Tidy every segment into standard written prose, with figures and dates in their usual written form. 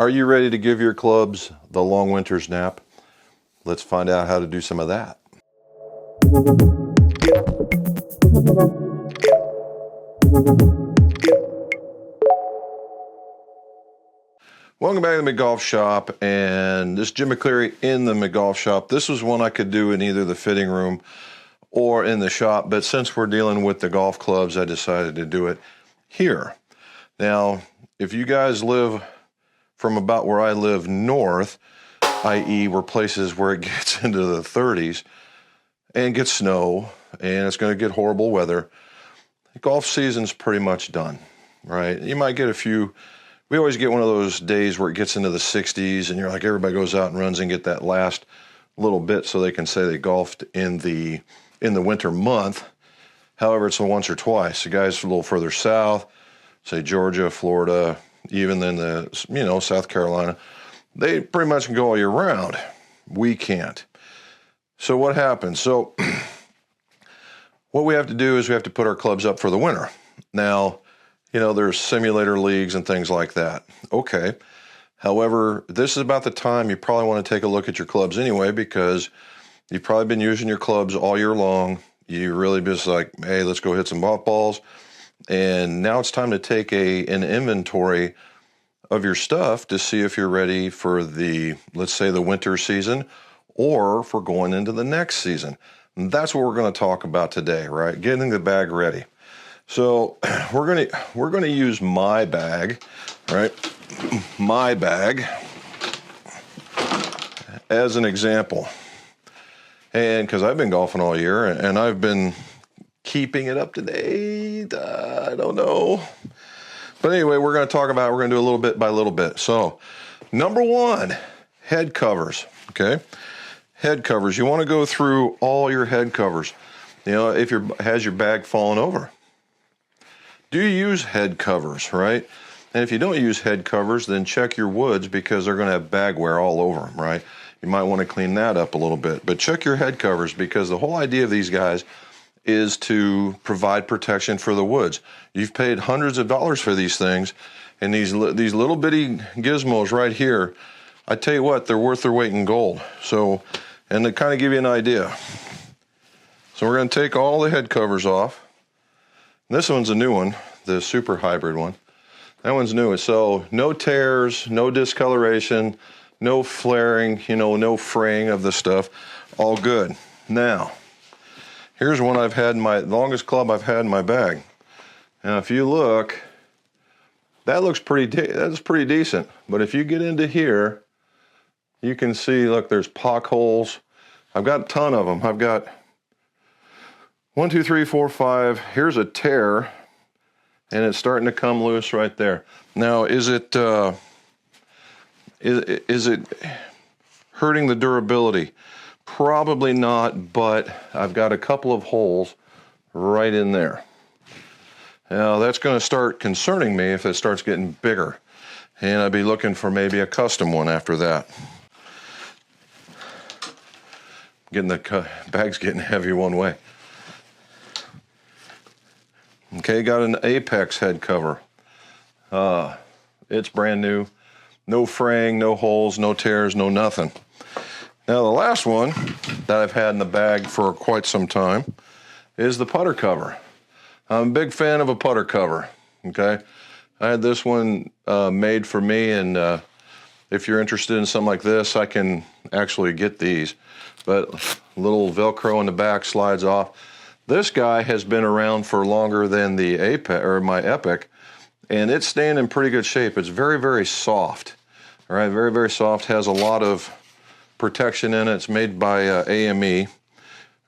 Are you ready to give your clubs the long winter's nap? Let's find out how to do some of that. Welcome back to the McGolf Shop, and this is Jim McCleary in the McGolf Shop. This was one I could do in either the fitting room or in the shop, but since we're dealing with the golf clubs, I decided to do it here. Now, if you guys live from about where I live north, i.e. we're places where it gets into the 30s and gets snow and it's going to get horrible weather, the golf season's pretty much done, right? You might get a few. We always get one of those days where it gets into the 60s and you're like, everybody goes out and runs and get that last little bit so they can say they golfed in the winter month. However, it's a once or twice. The guys a little further south, say Georgia, Florida, even then South Carolina, they pretty much can go all year round. We can't. So what happens? So what we have to do is we have to put our clubs up for the winter. Now, there's simulator leagues and things like that. Okay. However, this is about the time you probably want to take a look at your clubs anyway, because you've probably been using your clubs all year long. You really just like, hey, let's go hit some balls. And now it's time to take an inventory of your stuff to see if you're ready for let's say the winter season, or for going into the next season. And that's what we're going to talk about today, right? Getting the bag ready. So we're going to use my bag, right? My bag as an example. And because I've been golfing all year and I've been keeping it up to date, I don't know. But anyway, we're going to do a little bit by little bit. So number one, head covers, okay? Head covers. You want to go through all your head covers. If has your bag fallen over? Do you use head covers, right? And if you don't use head covers, then check your woods because they're going to have bag wear all over them, right? You might want to clean that up a little bit. But check your head covers because the whole idea of these guys is to provide protection for the woods. You've paid hundreds of dollars for these things, and these little bitty gizmos right here, I tell you what, they're worth their weight in gold. So, and to kind of give you an idea. So we're going to take all the head covers off. This one's a new one, the super hybrid one. That one's new. So no tears, no discoloration, no flaring, no fraying of the stuff. All good. Now, here's one the longest club I've had in my bag. Now, if you look, that's pretty decent. But if you get into here, you can see, look, there's pock holes. I've got a ton of them. I've got 1, 2, 3, 4, 5. Here's a tear, and it's starting to come loose right there. Now, is it hurting the durability? Probably not, but I've got a couple of holes right in there. Now, that's going to start concerning me if it starts getting bigger, and I'd be looking for maybe a custom one after that. The bag's getting heavy one way. Okay, got an Apex head cover. It's brand new. No fraying, no holes, no tears, no nothing. Now, the last one that I've had in the bag for quite some time is the putter cover. I'm a big fan of a putter cover, okay? I had this one made for me, and if you're interested in something like this, I can actually get these. But little Velcro in the back slides off. This guy has been around for longer than the Apex or my Epic, and it's staying in pretty good shape. It's very, very soft. All right, very, very soft. Has a lot of protection in it. It's made by AME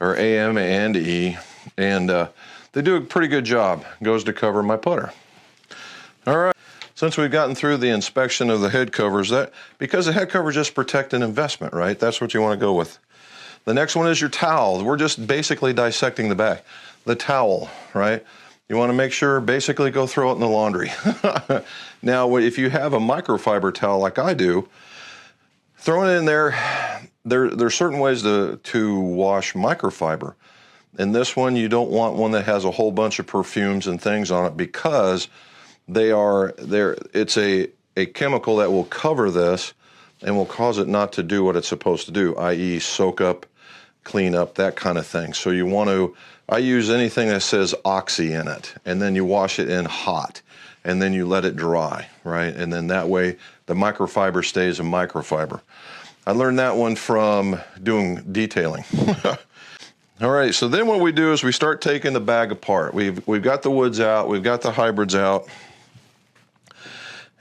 or AM and E, and they do a pretty good job. Goes to cover my putter. All right. Since we've gotten through the inspection of the head covers, because the head covers just protect an investment, right? That's what you want to go with. The next one is your towel. We're just basically dissecting the bag. The towel, right? You want to make sure, basically go throw it in the laundry. Now, if you have a microfiber towel like I do, throwing it in there's certain ways to wash microfiber. And this one, you don't want one that has a whole bunch of perfumes and things on it because it's a chemical that will cover this and will cause it not to do what it's supposed to do, i.e. soak up, clean up, that kind of thing. So you want to, I use anything that says oxy in it, and then you wash it in hot, and then you let it dry, right? And then that way the microfiber stays a microfiber. I learned that one from doing detailing. All right, so then what we do is we start taking the bag apart. We've got the woods out, we've got the hybrids out,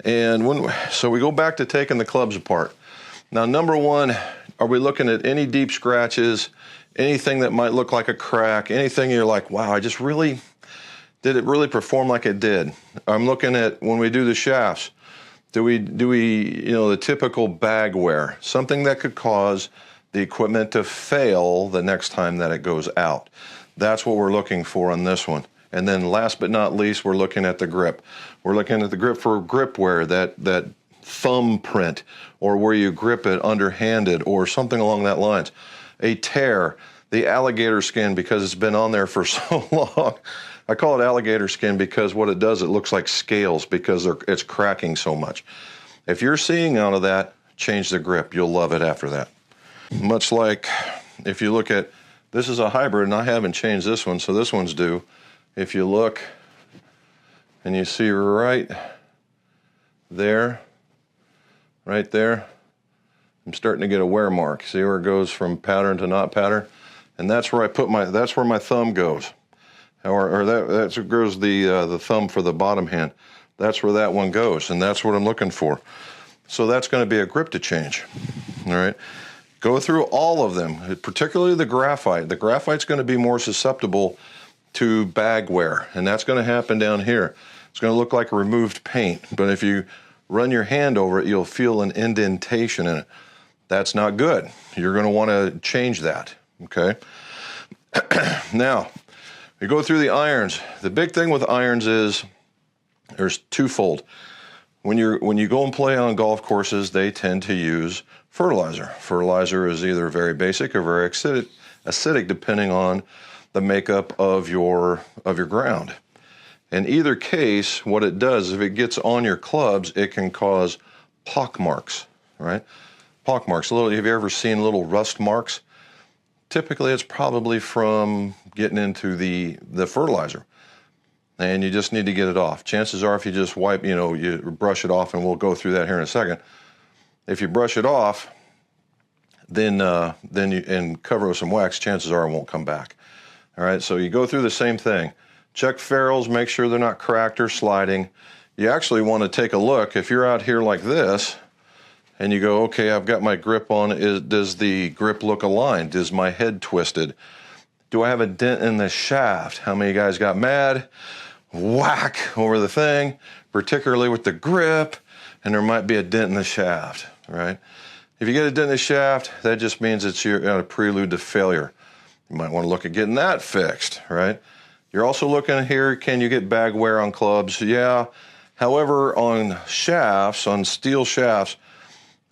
and so we go back to taking the clubs apart. Now, number one, are we looking at any deep scratches, anything that might look like a crack, anything you're like, wow, did it really perform like it did? I'm looking at when we do the shafts, do we, the typical bag wear, something that could cause the equipment to fail the next time that it goes out. That's what we're looking for on this one. And then last but not least, we're looking at the grip. We're looking at the grip for grip wear, that thumb print, or where you grip it underhanded or something along that lines. A tear, the alligator skin, because it's been on there for so long. I call it alligator skin because what it does, it looks like scales because it's cracking so much. If you're seeing out of that, change the grip. You'll love it after that. Much like if you look at, this is a hybrid and I haven't changed this one, so this one's due. If you look and you see right there, I'm starting to get a wear mark. See where it goes from pattern to not pattern? And that's where that's where my thumb goes. Or that's where goes the thumb for the bottom hand. That's where that one goes, and that's what I'm looking for. So that's going to be a grip to change. All right. Go through all of them, particularly the graphite. The graphite's going to be more susceptible to bag wear, and that's going to happen down here. It's going to look like removed paint, but if you run your hand over it, you'll feel an indentation in it. That's not good. You're going to want to change that, okay? Now, we go through the irons. The big thing with irons is there's twofold. When you go and play on golf courses, they tend to use fertilizer. Fertilizer is either very basic or very acidic depending on the makeup of your ground. In either case, what it does, if it gets on your clubs, it can cause pock marks, right? Pock marks. Have you ever seen little rust marks? Typically, it's probably from getting into the fertilizer. And you just need to get it off. Chances are if you just wipe, you brush it off, and we'll go through that here in a second. If you brush it off, then you cover with some wax, chances are it won't come back. All right, so you go through the same thing. Check ferrules, make sure they're not cracked or sliding. You actually want to take a look. If you're out here like this, and you go, okay, I've got my grip on, does the grip look aligned? Is my head twisted? Do I have a dent in the shaft? How many guys got mad? Whack over the thing, particularly with the grip, and there might be a dent in the shaft, right? If you get a dent in the shaft, that just means you're at a prelude to failure. You might want to look at getting that fixed, right? You're also looking here, can you get bag wear on clubs? Yeah. However, on shafts, on steel shafts,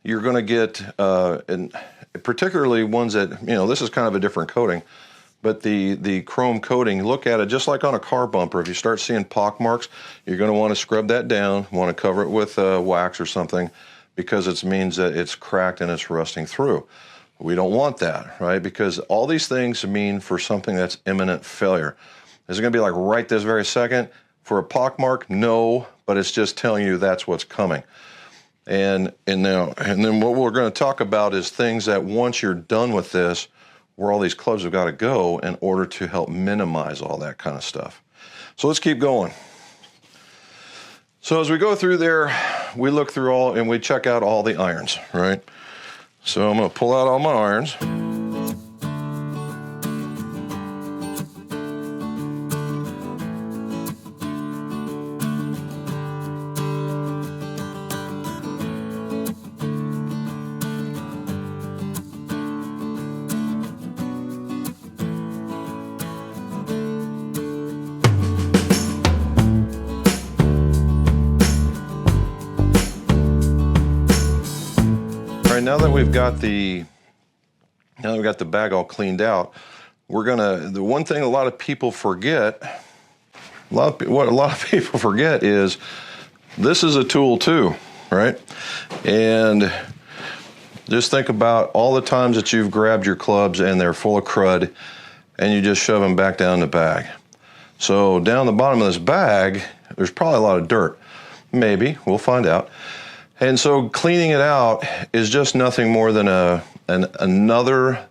you're going to get, and particularly ones that, this is kind of a different coating, but the chrome coating, look at it just like on a car bumper. If you start seeing pock marks, you're going to want to scrub that down, want to cover it with wax or something, because it means that it's cracked and it's rusting through. We don't want that, right? Because all these things mean for something that's imminent failure. Is it going to be like right this very second? For a pock mark, no, but it's just telling you that's what's coming. And then what we're going to talk about is things that once you're done with this, where all these clubs have got to go in order to help minimize all that kind of stuff. So let's keep going. So as we go through there, we look through all and we check out all the irons, right? So I'm going to pull out all my irons. Now that we've got the bag all cleaned out, the one thing a lot of people forget, what a lot of people forget is this is a tool too. right? And just think about all the times that you've grabbed your clubs and they're full of crud and you just shove them back down the bag. So down the bottom of this bag, there's probably a lot of dirt. Maybe, we'll find out. And so cleaning it out is just nothing more than another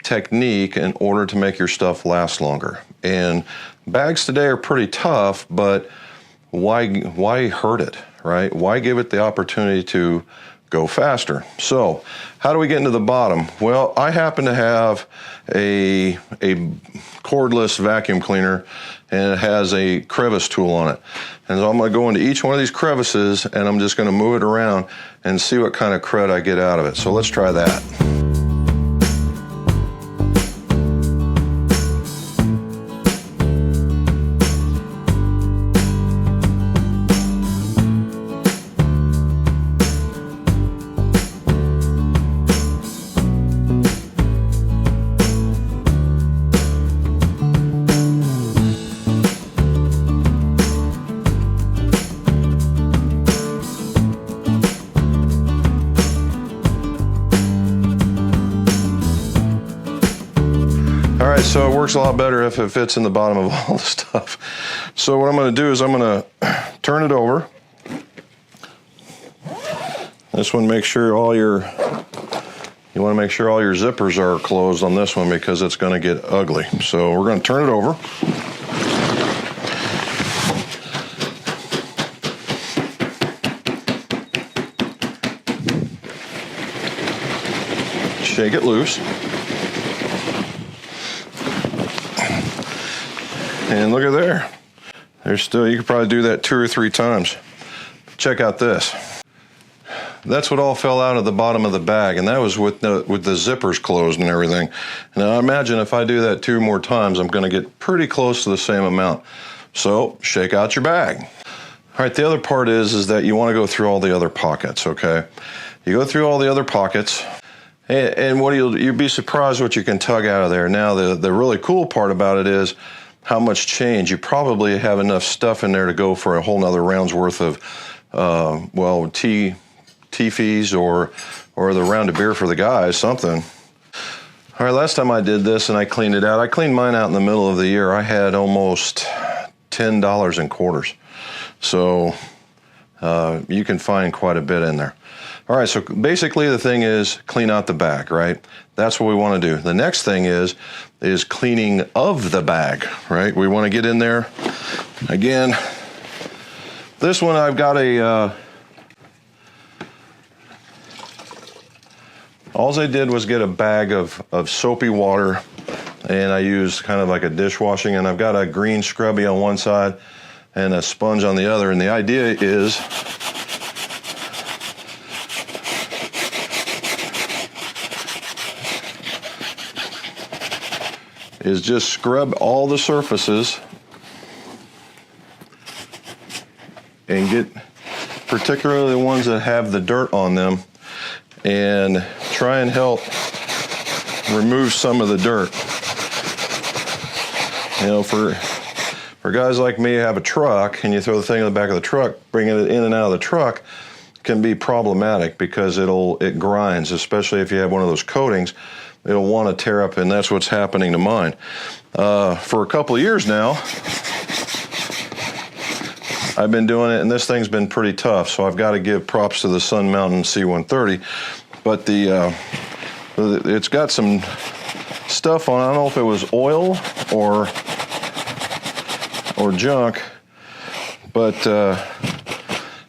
technique in order to make your stuff last longer. And bags today are pretty tough, but why hurt it, right? Why give it the opportunity to go faster? So how do we get into the bottom? Well, I happen to have a cordless vacuum cleaner, and it has a crevice tool on it. And so I'm going to go into each one of these crevices and I'm just going to move it around and see what kind of crud I get out of it. So let's try that. All right, so it works a lot better if it fits in the bottom of all the stuff. So what I'm going to do is I'm going to turn it over. This one, make sure you want to make sure all your zippers are closed on this one because it's going to get ugly. So we're going to turn it over. Shake it loose. And look at there. There's still, you could probably do that 2 or 3 times. Check out this. That's what all fell out of the bottom of the bag, and that was with the zippers closed and everything. And I imagine if I do that 2 more times, I'm going to get pretty close to the same amount. So shake out your bag. All right, the other part is that you want to go through all the other pockets, okay? You go through all the other pockets, and what you'll be surprised what you can tug out of there. Now, the really cool part about it is how much change. You probably have enough stuff in there to go for a whole nother round's worth of, tea fees or the round of beer for the guys, something. All right, last time I did this and I cleaned it out, I cleaned mine out in the middle of the year. I had almost $10 in quarters. So you can find quite a bit in there. All right, so basically the thing is clean out the bag, right? That's what we want to do. The next thing is cleaning of the bag, right? We want to get in there. Again, this one I've got all I did was get a bag of soapy water, and I used kind of like a dishwashing, and I've got a green scrubby on one side and a sponge on the other, and the idea is just scrub all the surfaces and get particularly the ones that have the dirt on them and try and help remove some of the dirt. You know, for guys like me who have a truck and you throw the thing in the back of the truck, bringing it in and out of the truck can be problematic because it grinds, especially if you have one of those coatings. It'll want to tear up, and that's what's happening to mine. For a couple of years now, I've been doing it, and this thing's been pretty tough, so I've got to give props to the Sun Mountain C130. But it's got some stuff on it. I don't know if it was oil or junk, but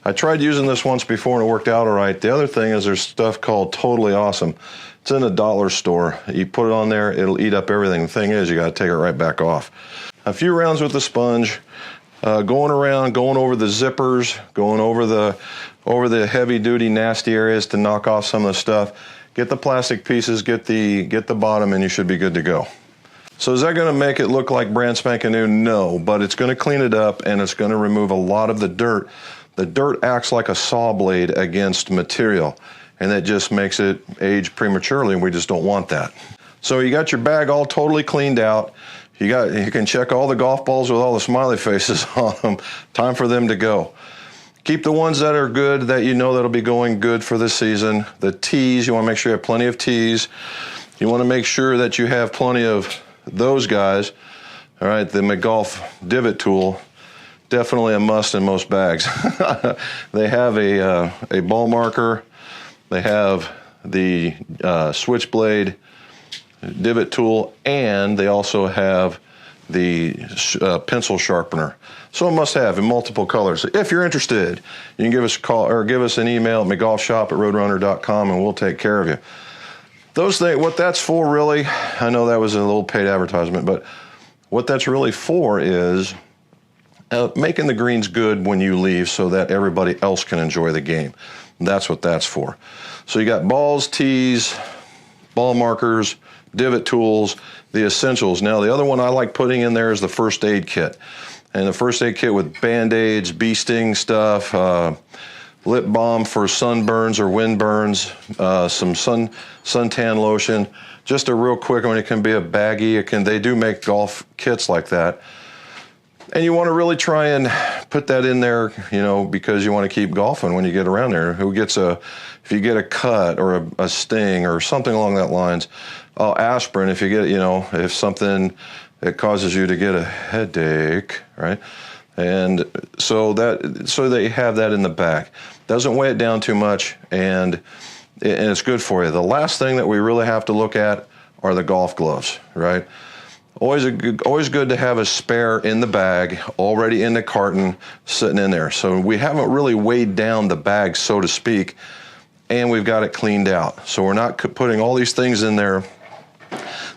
I tried using this once before, and it worked out all right. The other thing is there's stuff called Totally Awesome. It's in a dollar store. You put it on there, it'll eat up everything. The thing is, you got to take it right back off. A few rounds with the sponge, going around, going over the zippers, going over the heavy-duty nasty areas to knock off some of the stuff. Get the plastic pieces, get the bottom, and you should be good to go. So is that going to make it look like brand spanking new? No, but it's going to clean it up, and it's going to remove a lot of the dirt. The dirt acts like a saw blade against material, and that just makes it age prematurely, and we just don't want that. So you got your bag all totally cleaned out. You can check all the golf balls with all the smiley faces on them. Time for them to go. Keep the ones that are good, that you know that'll be going good for the season. The tees, you want to make sure you have plenty of tees. You want to make sure that you have plenty of those guys. All right, the McGolf divot tool, definitely a must in most bags. They have a ball marker. They have the switchblade divot tool, and they also have the pencil sharpener. So a must have in multiple colors. If you're interested, you can give us a call or give us an email at mcgolfshop@roadrunner.com and we'll take care of you. Those things, what that's for really, I know that was a little paid advertisement, but what that's really for is making the greens good when you leave so that everybody else can enjoy the game. That's what that's for. So you got balls, tees, ball markers, divot tools, the essentials. Now the other one I like putting in there is the first aid kit. And the first aid kit with Band-Aids, bee sting stuff, lip balm for sunburns or wind burns, some suntan lotion. Just a real quick one. It can be a baggie. They do make golf kits like that. And you want to really try and put that in there, you know, because you want to keep golfing when you get around there. If you get a cut or a sting or something along that lines, aspirin, if you get, you know, if something that causes you to get a headache, right? And so that you have that in the back. Doesn't weigh it down too much, and it's good for you. The last thing that we really have to look at are the golf gloves, right? Always good to have a spare in the bag, already in the carton, sitting in there. So we haven't really weighed down the bag, so to speak, and we've got it cleaned out. So we're not putting all these things in there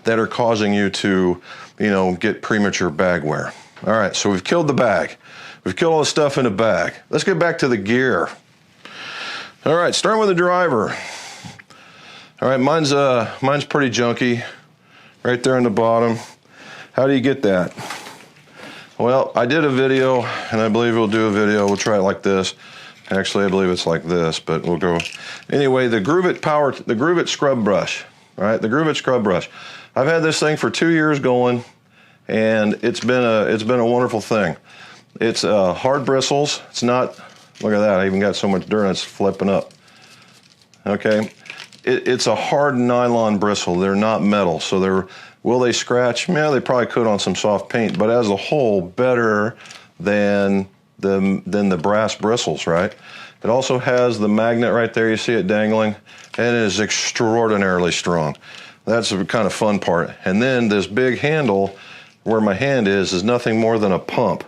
that are causing you to, you know, get premature bag wear. All right, so we've killed the bag. We've killed all the stuff in the bag. Let's get back to the gear. All right, starting with the driver. All right, mine's pretty junky, right there on the bottom. How do you get that? Well, I did a video, and I believe we'll do a video. We'll try it like this. Actually, I believe it's like this, but we'll go. Anyway, the Groove It scrub brush. All right, the Groove It scrub brush. I've had this thing for 2 years going, and it's been a wonderful thing. It's hard bristles. It's not. Look at that. I even got so much dirt. It's flipping up. Okay, it's a hard nylon bristle. They're not metal, so will they scratch? Yeah, they probably could on some soft paint, but as a whole, better than the brass bristles, right? It also has the magnet right there. You see it dangling, and it is extraordinarily strong. That's the kind of fun part. And then this big handle, where my hand is nothing more than a pump,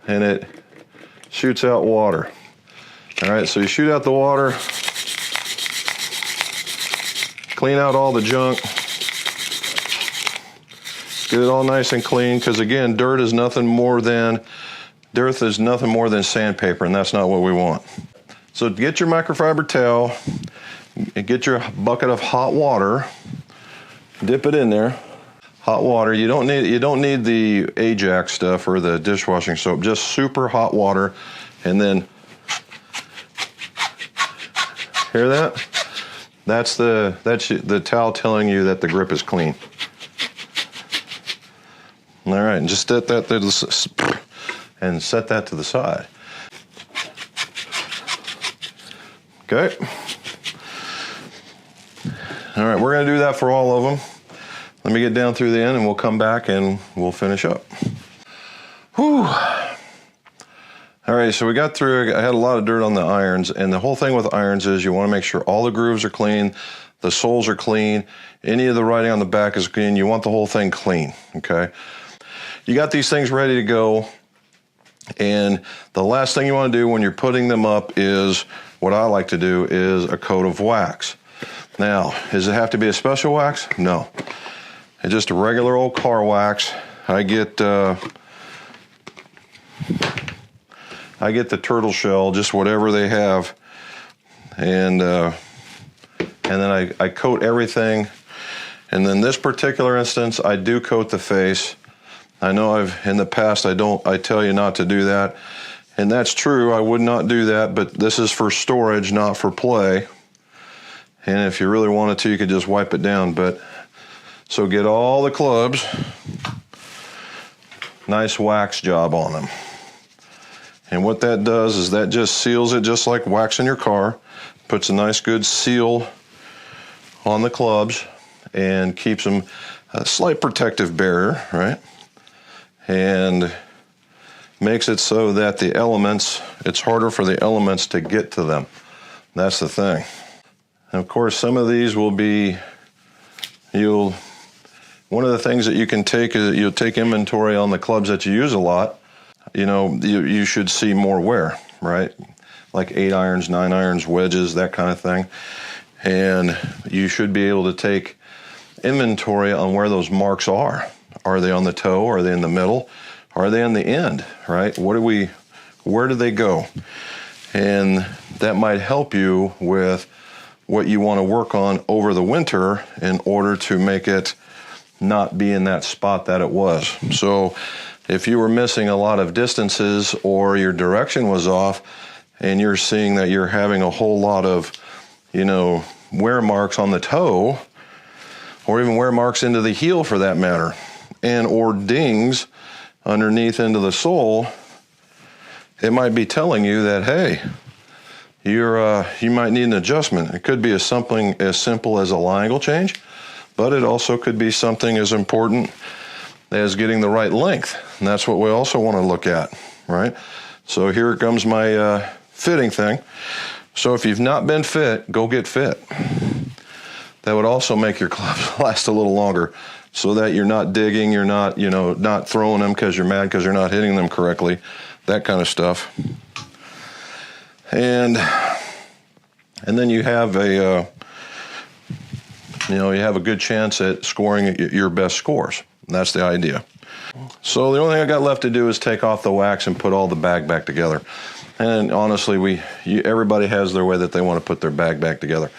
and it shoots out water. All right, so you shoot out the water, clean out all the junk, get it all nice and clean, because again, dirt is nothing more than sandpaper, and that's not what we want. So get your microfiber towel, and get your bucket of hot water, dip it in there. Hot water. You don't need the Ajax stuff or the dishwashing soap. Just super hot water, and then hear that? That's the towel telling you that the grip is clean. All right, and just set that to the side. Okay. All right, we're going to do that for all of them. Let me get down through the end, and we'll come back and we'll finish up. Whew. All right, so we got through. I had a lot of dirt on the irons, and the whole thing with irons is you want to make sure all the grooves are clean, the soles are clean, any of the writing on the back is clean. You want the whole thing clean, okay? You got these things ready to go, and the last thing you want to do when you're putting them up is, what I like to do is a coat of wax. Now, does it have to be a special wax? No. It's just a regular old car wax. I get the turtle shell, just whatever they have, and then I coat everything. And then this particular instance, I do coat the face. I know in the past I tell you not to do that, and that's true. I would not do that, but this is for storage, not for play. And if you really wanted to, you could just wipe it down. But so get all the clubs, nice wax job on them. And what that does is that just seals it, just like waxing your car. Puts a nice good seal on the clubs and keeps them a slight protective barrier, right? And makes it so that the elements, it's harder for the elements to get to them. That's the thing. And of course, some of these will be, one of the things that you can take is you'll take inventory on the clubs that you use a lot. You know, you should see more wear, right? Like 8 irons, 9 irons, wedges, that kind of thing. And you should be able to take inventory on where those marks are. Are they on the toe? Are they in the middle? Are they on the end, right? Where do they go? And that might help you with what you want to work on over the winter in order to make it not be in that spot that it was. So if you were missing a lot of distances or your direction was off and you're seeing that you're having a whole lot of, wear marks on the toe, or even wear marks into the heel for that matter, and or dings underneath into the sole, it might be telling you that, hey, you might need an adjustment. It could be something as simple as a line angle change, but it also could be something as important as getting the right length. And that's what we also want to look at, right? So here comes my fitting thing. So if you've not been fit, go get fit. That would also make your clubs last a little longer so that you're not digging, you're not, not throwing them because you're mad because you're not hitting them correctly, that kind of stuff. And then you have a good chance at scoring your best scores. That's the idea. So the only thing I got left to do is take off the wax and put all the bag back together. And honestly, everybody has their way that they want to put their bag back together.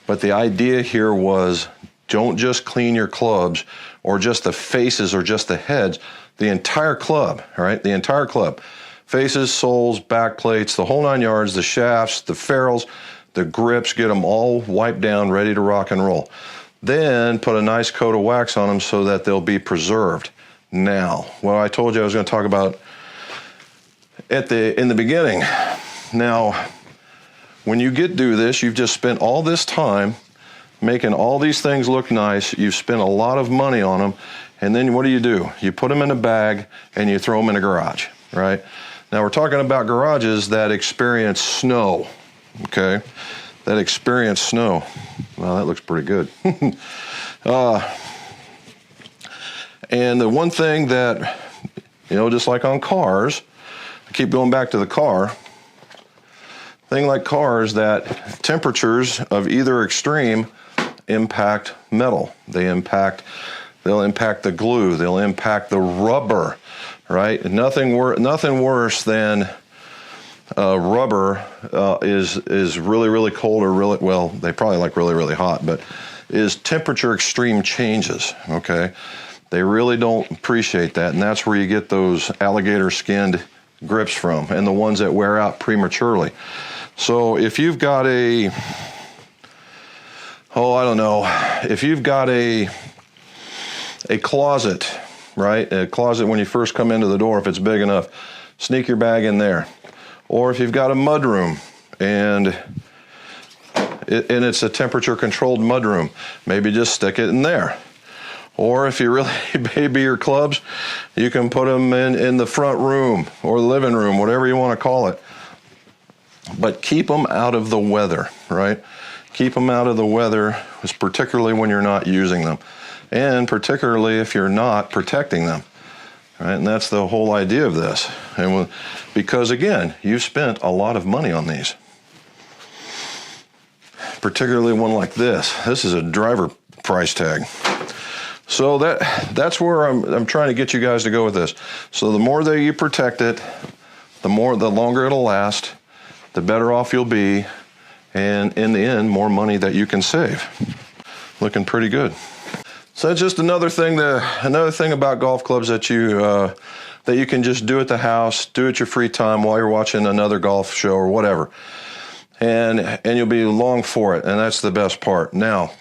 But the idea here was, don't just clean your clubs or just the faces or just the heads, the entire club, all right? The entire club. Faces, soles, back plates, the whole 9 yards, the shafts, the ferrules, the grips, get them all wiped down, ready to rock and roll. Then put a nice coat of wax on them so that they'll be preserved. Now, what I told you I was going to talk about in the beginning. Now, when you do this, you've just spent all this time making all these things look nice. You've spent a lot of money on them. And then what do? You put them in a bag and you throw them in a garage, right? Now we're talking about garages that experience snow, okay? That experience snow. Well, that looks pretty good. And the one thing that, just like on cars, I keep going back to the car, thing like cars, that temperatures of either extreme impact metal. They'll impact the glue. They'll impact the rubber, right? Nothing worse than rubber is really, really cold or really, well, they probably like really, really hot, but is temperature extreme changes, okay? They really don't appreciate that, and that's where you get those alligator skinned grips from, and the ones that wear out prematurely. So if you've got if you've got a closet, right? A closet when you first come into the door, if it's big enough, sneak your bag in there. Or if you've got a mud room and it's a temperature controlled mud room, maybe just stick it in there. Or if you really baby your clubs, you can put them in the front room or the living room, whatever you want to call it. But keep them out of the weather, right? Keep them out of the weather, particularly when you're not using them, and particularly if you're not protecting them, right? And that's the whole idea of this. And because again, you've spent a lot of money on these, particularly one like this. This is a driver price tag. So that's where I'm trying to get you guys to go with this. So the more that you protect it, the longer it'll last, the better off you'll be, and in the end, more money that you can save. Looking pretty good. So that's just another thing about golf clubs that you can just do at the house, do at your free time while you're watching another golf show or whatever, and you'll be long for it, and that's the best part. Now,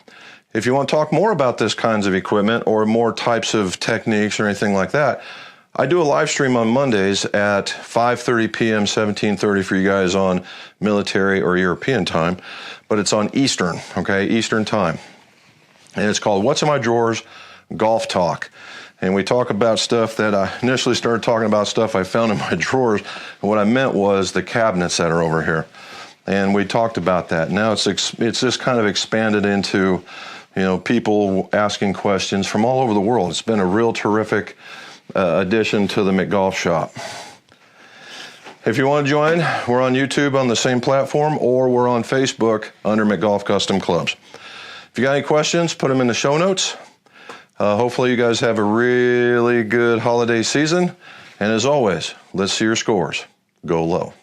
if you want to talk more about this kinds of equipment or more types of techniques or anything like that, I do a live stream on Mondays at 5:30 p.m., 17:30 for you guys on military or European time, but it's on Eastern, okay, Eastern time. And it's called What's in My Drawers? Golf Talk. And we talk about stuff that I initially started talking about stuff I found in my drawers. And what I meant was the cabinets that are over here. And we talked about that. Now it's just kind of expanded into, people asking questions from all over the world. It's been a real terrific addition to the McGolf Shop. If you want to join, we're on YouTube on the same platform, or we're on Facebook under McGolf Custom Clubs. If you got any questions, put them in the show notes. Hopefully you guys have a really good holiday season. And as always, let's see your scores go low.